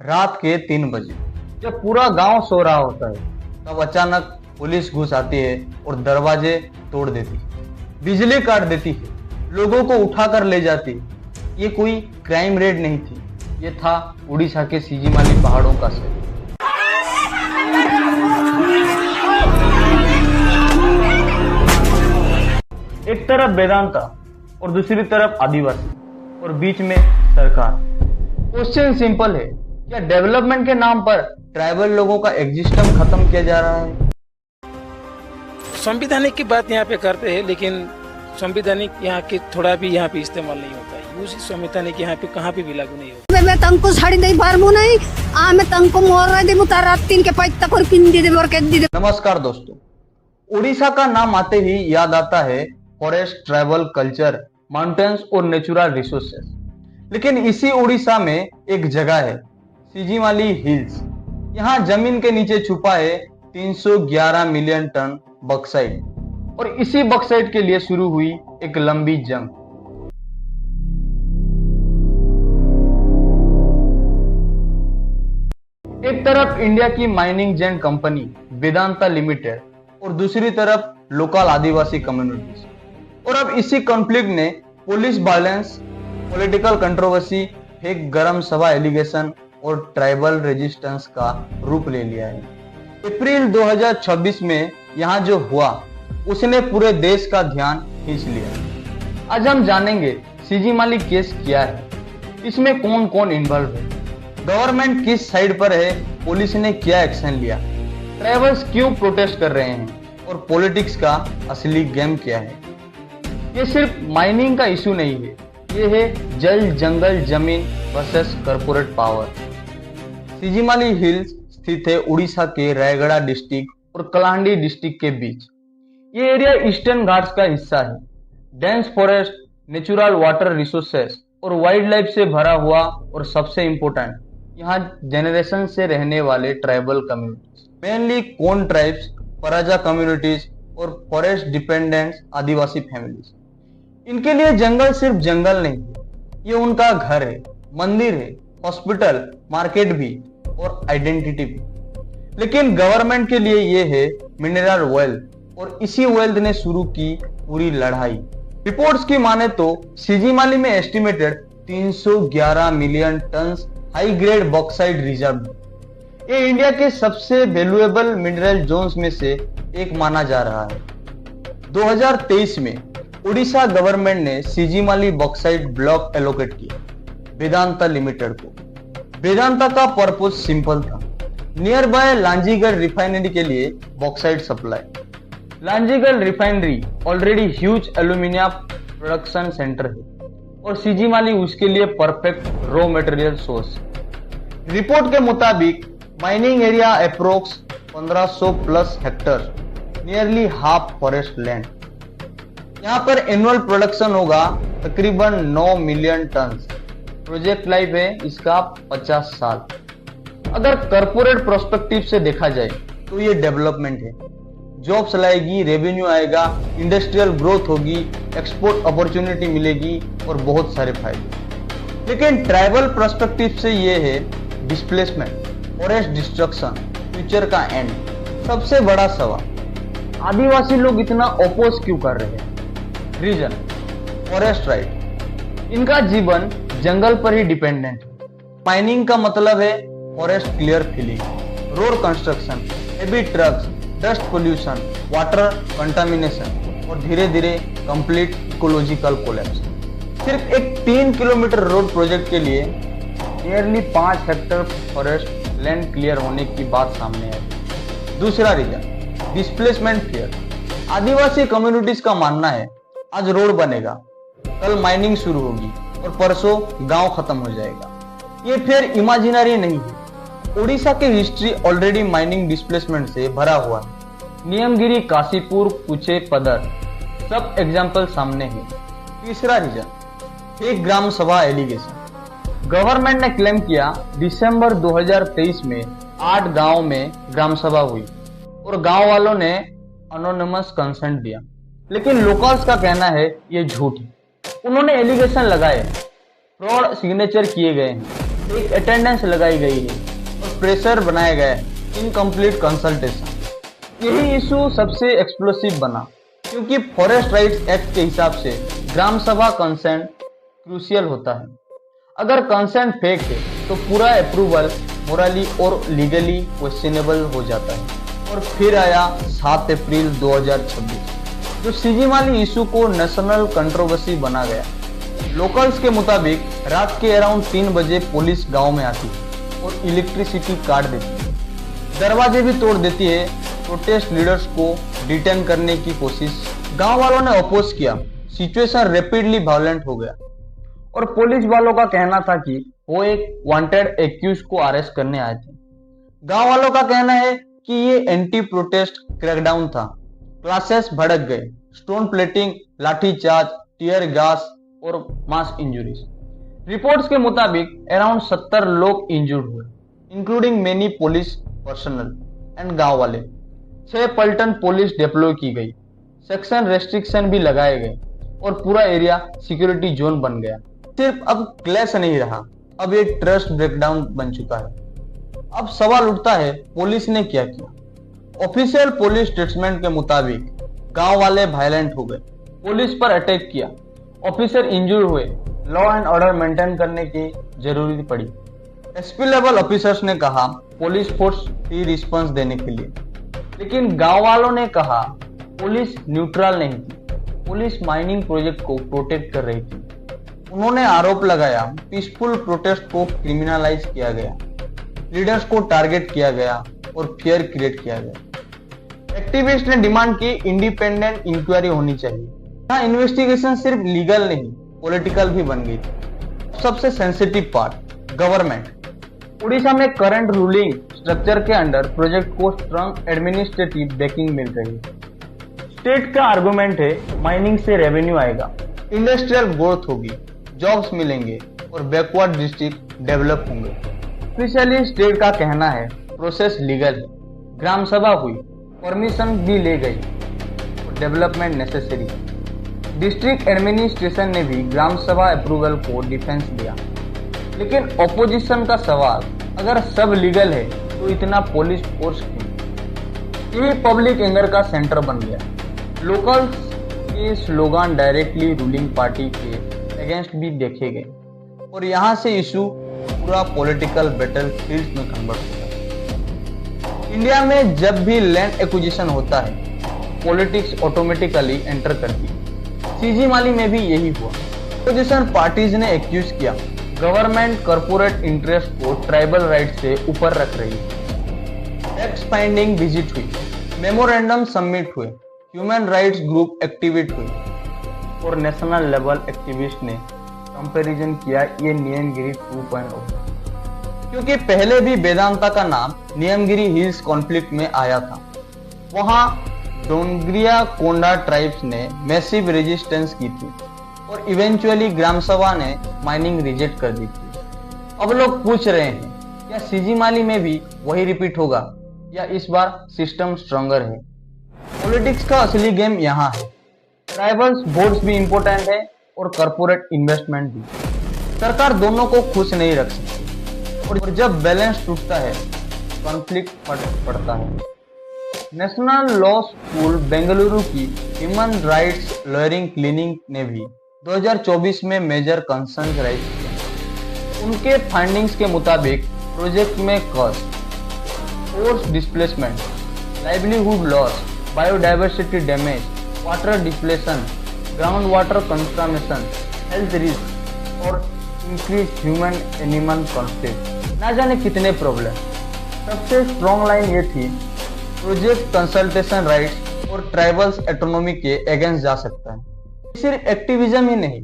रात के 3 बजे जब पूरा गांव सो रहा होता है तब अचानक पुलिस घुस आती है और दरवाजे तोड़ देती है, बिजली काट देती है, लोगों को उठाकर ले जाती है। ये कोई क्राइम रेड नहीं थी, ये था उड़ीसा के सीजीमाली पहाड़ों का सेट। एक तरफ वेदांता और दूसरी तरफ आदिवासी और बीच में सरकार। क्वेश्चन सिंपल है, क्या डेवलपमेंट के नाम पर ट्राइबल लोगों का एग्जिस्टेंस खत्म किया जा रहा है? संवैधानिक की बात यहाँ पे करते हैं, लेकिन संवैधानिक यहाँ के थोड़ा भी यहाँ पे इस्तेमाल नहीं होता है। यूज संवैधानिक यहाँ पे कहाँ पे भी लागू नहीं होता। मैं तंको साड़ी नहीं बारमु नहीं मैं तंको मोर रहे दे मुतारा तीन के पैक तक और पिंदी दे और के दी दे। नमस्कार दोस्तों, उड़ीसा का नाम आते ही याद आता है फॉरेस्ट, ट्राइबल कल्चर, माउंटेन्स और नेचुरल रिसोर्सेस। लेकिन इसी उड़ीसा में एक जगह है सीजीमाली हिल्स। यहाँ जमीन के नीचे छुपा है 311 मिलियन टन बक्साइट और इसी बक्साइट के लिए शुरू हुई एक लंबी जंग। एक तरफ इंडिया की mining giant company Vedanta limited और दूसरी तरफ लोकल आदिवासी कम्युनिटीज। और अब इसी कॉन्फ्लिक्ट ने police violence, political controversy, fake गरम सभा एलिगेशन और ट्राइबल रेजिस्टेंस का रूप ले लिया है। अप्रैल 2026 में यहाँ जो हुआ उसने पूरे देश का ध्यान खींच लिया। आज हम जानेंगे सीजीमाली केस क्या है, इसमें कौन कौन इन्वॉल्व है, गवर्नमेंट किस साइड पर है, पुलिस ने क्या एक्शन लिया, ट्राइबल्स क्यों प्रोटेस्ट कर रहे हैं और पॉलिटिक्स का असली गेम क्या है। ये सिर्फ माइनिंग का इशू नहीं है, ये है जल, जंगल, जमीन वर्सेस कॉर्पोरेट पावर। सीजीमाली हिल्स स्थित है उड़ीसा के रायगढ़ डिस्ट्रिक्ट और कलाहांडी डिस्ट्रिक्ट के बीच। ये एरिया ईस्टर्न घाट्स का हिस्सा है। Dense forest, natural water resources और वाइल्ड लाइफ से भरा हुआ और सबसे इंपॉर्टेंट, यहाँ जनरेशन से रहने वाले ट्राइबल कम्युनिटीज, मेनली कोन ट्राइब्स, पराजा कम्युनिटीज और फॉरेस्ट डिपेंडेंट्स आदिवासी फैमिलीज। इनके लिए जंगल सिर्फ जंगल नहीं है, ये उनका घर है, मंदिर है, हॉस्पिटल, मार्केट भी और आइडेंटिटी भी। लेकिन गवर्नमेंट के लिए ये है मिनरल वेल्थ और इसी वेल्थ ने शुरू की पूरी लड़ाई। रिपोर्ट्स की माने तो सीजीमाली में estimated 311 million ton high grade bauxite reserve. ये इंडिया के सबसे वैल्यूएबल मिनरल जोन्स में से एक माना जा रहा है। 2023 में उड़ीसा गवर्नमेंट ने सीजीमाली बॉक्साइट ब्लॉक एलोकेट किया वेदांता लिमिटेड को। वेदांता का पर्पस सिंपल था, नियर बाय लांजीगढ़ रिफाइनरी के लिए bauxite supply. Lanjigarh refinery already huge aluminium production centre है और सीजीमाली उसके लिए perfect raw material source. Report के मुताबिक mining area approx 1500 plus Hector, nearly half forest land. यहाँ पर एनुअल प्रोडक्शन होगा तकरीबन 9 मिलियन टन। प्रोजेक्ट लाइफ है इसका 50 साल। अगर कॉर्पोरेट प्रोस्पेक्टिव से देखा जाए तो ये डेवलपमेंट है, जॉब्स लाएगी, रेवेन्यू आएगा, इंडस्ट्रियल ग्रोथ होगी, एक्सपोर्ट अपॉर्चुनिटी मिलेगी और बहुत सारे फायदे। लेकिन ट्राइबल प्रोस्पेक्टिव से ये है डिस्प्लेसमेंट, फॉरेस्ट डिस्ट्रक्शन, फ्यूचर का एंड। सबसे बड़ा सवाल, आदिवासी लोग इतना अपोज क्यों कर रहे हैं? Reason, forest right. इनका जीवन जंगल पर ही डिपेंडेंट है। माइनिंग का मतलब है forest clear felling, road construction, heavy trucks, dust pollution, water contamination और धीरे धीरे कंप्लीट इकोलॉजिकल कोलैप्स। सिर्फ एक 3 किलोमीटर रोड प्रोजेक्ट के लिए nearly 5 Hector forest land clear होने की बात सामने है। दूसरा रीजन, डिस्प्लेसमेंट फियर। आदिवासी कम्युनिटीज का मानना है आज रोड बनेगा, कल माइनिंग शुरू होगी और परसों गांव खत्म हो जाएगा। ये फिर इमेजिनरी नहीं है। उड़ीसा की हिस्ट्री ऑलरेडी माइनिंग डिस्प्लेसमेंट से भरा हुआ है। नियमगिरी, काशीपुर, कुचे, पदर सब एग्जाम्पल सामने है। तीसरा रीजन, एक ग्राम सभा एलिगेशन। गवर्नमेंट ने क्लेम किया दिसंबर 2023 में 8 गांव में ग्राम सभा हुई और गांव वालों ने अनोनिमस कंसेंट दिया। लेकिन लोकल्स का कहना है ये झूठ है। उन्होंने एलिगेशन लगाए, फ्रॉड सिग्नेचर किए गए हैं, एक अटेंडेंस लगाई गई है और प्रेशर बनाया गया है, इनकम्प्लीट कंसल्टेशन। यही इशू सबसे एक्सप्लोसिव बना, क्योंकि फॉरेस्ट राइट्स एक्ट के हिसाब से ग्राम सभा कंसेंट क्रूशियल होता है। अगर कंसेंट फेक है तो पूरा अप्रूवल मोरली और लीगली क्वेश्चनेबल हो जाता है। और फिर आया 7 अप्रैल 2026, जो सीजीमाली इशू को नेशनल कंट्रोवर्सी बना गया। लोकल्स के मुताबिक रात के अराउंड 3 बजे पुलिस गांव में आती है और इलेक्ट्रिसिटी काट देती है, दरवाजे भी तोड़ देती है। प्रोटेस्ट लीडर्स को डिटेन करने की कोशिश गांव वालों ने अपोज किया। सिचुएशन रैपिडली वायलेंट हो गया और पुलिस वालों का कहना था कि वो एक वांटेड एक्यूज को अरेस्ट करने आए थे। गांव वालों का कहना है कि ये एंटी प्रोटेस्ट क्रैकडाउन था। क्लासेस भड़क गए, stone pelting, lathicharge, tear gas और मास इंजुरीज। रिपोर्ट्स के मुताबिक अराउंड 70 लोग इंजर्ड हुए, including many police personal and गांव वाले। 6 पलटन पुलिस डिप्लॉय की गई, सेक्शन रेस्ट्रिक्शन भी लगाए गए और पूरा एरिया सिक्योरिटी जोन बन गया। सिर्फ अब क्लैश नहीं रहा, अब एक ट्रस्ट ब्रेकडाउन बन चुका है। अब सवाल उठता है, पुलिस ने क्या किया? ऑफिशियल पुलिस स्टेटमेंट के मुताबिक गांव वाले वायलेंट हो गए, पुलिस पर अटैक किया, ऑफिसर इंजर्ड हुए, लॉ एंड ऑर्डर मेंटेन करने की जरूरत पड़ी। एसपी लेवल ऑफिसर्स ने कहा पुलिस फोर्स थी रिस्पांस देने के लिए, लेकिन गांव वालों ने कहा पुलिस न्यूट्रल नहीं थी, पुलिस माइनिंग प्रोजेक्ट को प्रोटेक्ट कर रही थी। उन्होंने आरोप लगाया पीसफुल प्रोटेस्ट को क्रिमिनलाइज किया गया, लीडर्स को टारगेट किया गया और फियर क्रिएट किया गया। एक्टिविस्ट ने डिमांड की इंडिपेंडेंट इंक्वायरी होनी चाहिए। यहाँ इन्वेस्टिगेशन सिर्फ लीगल नहीं, पॉलिटिकल भी बन गई थी। सबसे सेंसिटिव पार्ट, गवर्नमेंट। उड़ीसा में करंट रूलिंग स्ट्रक्चर के अंडर प्रोजेक्ट को स्ट्रांग एडमिनिस्ट्रेटिव बैकिंग मिल रही है। स्टेट का आर्गुमेंट है माइनिंग से रेवेन्यू आएगा, इंडस्ट्रियल ग्रोथ होगी, जॉब्स मिलेंगे और बैकवर्ड डिस्ट्रिक्ट डेवलप होंगे। ऑफिशियली स्टेट का कहना है प्रोसेस लीगल है, ग्राम सभा हुई, परमिशन भी ले गई और डेवलपमेंट नेसेसरी। डिस्ट्रिक्ट एडमिनिस्ट्रेशन ने भी ग्राम सभा अप्रूवल को डिफेंस दिया, लेकिन ऑपोजिशन का सवाल, अगर सब लीगल है तो इतना पुलिस फोर्स क्यों? ये पब्लिक एंगर का सेंटर बन गया। लोकल्स के स्लोगन डायरेक्टली रूलिंग पार्टी के अगेंस्ट भी देखे गए और यहाँ से इशू पूरा पॉलिटिकल बैटल फील्ड में कन्वर्ट होता है। इंडिया में जब भी लैंड एक्विजिशन होता है, पॉलिटिक्स ऑटोमेटिकली एंटर करती है। सीजीमाली में भी यही हुआ। ऑपोजिशन पार्टीज ने एक्यूज किया गवर्नमेंट कॉर्पोरेट इंटरेस्ट को ट्राइबल राइट से ऊपर रख रही है। फैक्ट फाइंडिंग विजिट हुई, मेमोरेंडम सबमिट हुए, ह्यूमन राइट्स ग्रुप एक्टिवेट हुई और नेशनल लेवल एक्टिविस्ट ने कंपैरिजन किया ये नियमगिरी 2.0, क्योंकि पहले भी वेदांता का नाम नियमगिरी हिल्स कॉन्फ्लिक्ट में आया था। वहां डोंगरिया कोंडा ट्राइब्स ने मैसिव रेजिस्टेंस की थी और इवेंचुअली ग्राम सभा ने माइनिंग रिजेक्ट कर दी थी। अब लोग पूछ रहे हैं क्या सीजीमाली में भी वही रिपीट होगा या इस बार सिस्टम स्ट्रॉन्गर है? पॉलिटिक्स का असली गेम यहाँ है। ट्राइबल्स वोट्स भी इंपॉर्टेंट है और कॉर्पोरेट इन्वेस्टमेंट भी। सरकार दोनों को खुश नहीं रख सकती और जब बैलेंस टूटता है कॉन्फ्लिक्ट पड़ता है। नेशनल लॉ स्कूल बेंगलुरु की ह्यूमन राइट्स लॉयरिंग क्लिनिक ने भी 2024 में मेजर कंसर्न राइज किया। उनके फाइंडिंग्स के मुताबिक प्रोजेक्ट में cost, force displacement, livelihood loss, biodiversity damage, water depletion, ground water contamination, health risk और इंक्रीज ह्यूमन एनिमल कॉन्फ्लिक्ट, ना जाने कितने प्रॉब्लम। सबसे स्ट्रॉन्ग लाइन ये थी प्रोजेक्ट कंसल्टेशन राइट्स और ट्राइबल्स ऑटोनॉमी के अगेंस्ट जा सकता है। सिर्फ एक्टिविज्म ही नहीं,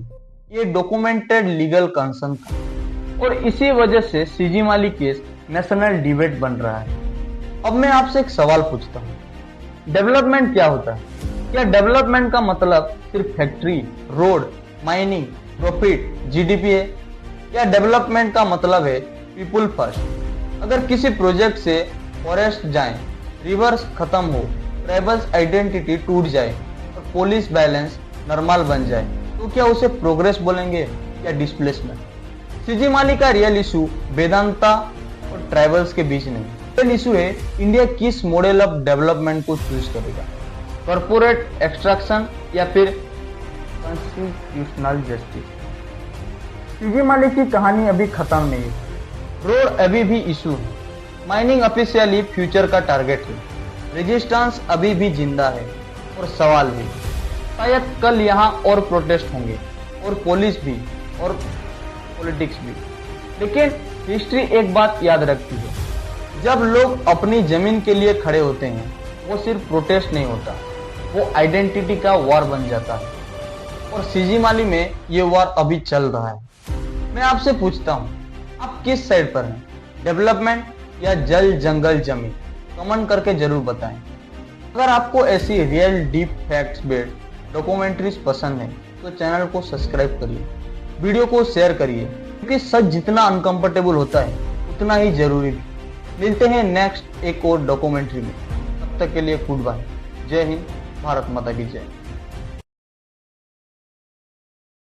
ये डॉक्यूमेंटेड लीगल कंसर्न था और इसी वजह से सीजीमाली केस नेशनल डिबेट बन रहा है। अब मैं आपसे एक सवाल पूछता हूँ, डेवलपमेंट क्या होता है? क्या डेवलपमेंट का मतलब सिर्फ factory, road, mining, profit, GDP है? या डेवलपमेंट का मतलब है पीपुल फर्स्ट? अगर किसी प्रोजेक्ट से फॉरेस्ट जाए, रिवर्स खत्म हो, ट्राइबल्स आइडेंटिटी टूट जाए और पुलिस बैलेंस नॉर्मल बन जाए, तो क्या उसे प्रोग्रेस बोलेंगे या डिस्प्लेसमेंट? सीजी माली का रियल इशू वेदांता और ट्राइबल्स के बीच नहीं, रियल इशू है इंडिया किस मॉडल ऑफ डेवलपमेंट को चूज करेगा, कॉर्पोरेट एक्सट्रैक्शन या फिर कॉन्स्टिट्यूशनल जस्टिस। सीजी माली की कहानी अभी खत्म नहीं है, रोड अभी भी इशू है, माइनिंग ऑफिशियली फ्यूचर का टारगेट है, रेजिस्टेंस अभी भी जिंदा है और सवाल भी, शायद कल यहाँ और प्रोटेस्ट होंगे और पुलिस भी और पॉलिटिक्स भी। लेकिन हिस्ट्री एक बात याद रखती है, जब लोग अपनी जमीन के लिए खड़े होते हैं वो सिर्फ प्रोटेस्ट नहीं होता, वो आइडेंटिटी का वॉर बन जाता है। और सीजी माली में ये वॉर अभी चल रहा है। मैं आपसे पूछता हूँ, आप किस साइड पर हैं, डेवलपमेंट या जल जंगल जमीन? कमेंट करके जरूर बताएं। अगर आपको ऐसी real deep facts based documentaries पसंद है तो चैनल को सब्सक्राइब करिए, वीडियो को शेयर करिए, क्योंकि सच जितना अनकंफर्टेबल होता है उतना ही जरूरी भी। मिलते हैं नेक्स्ट एक और डॉक्यूमेंट्री में, तब तक के लिए गुड बाय। जय हिंद, भारत माता की जय।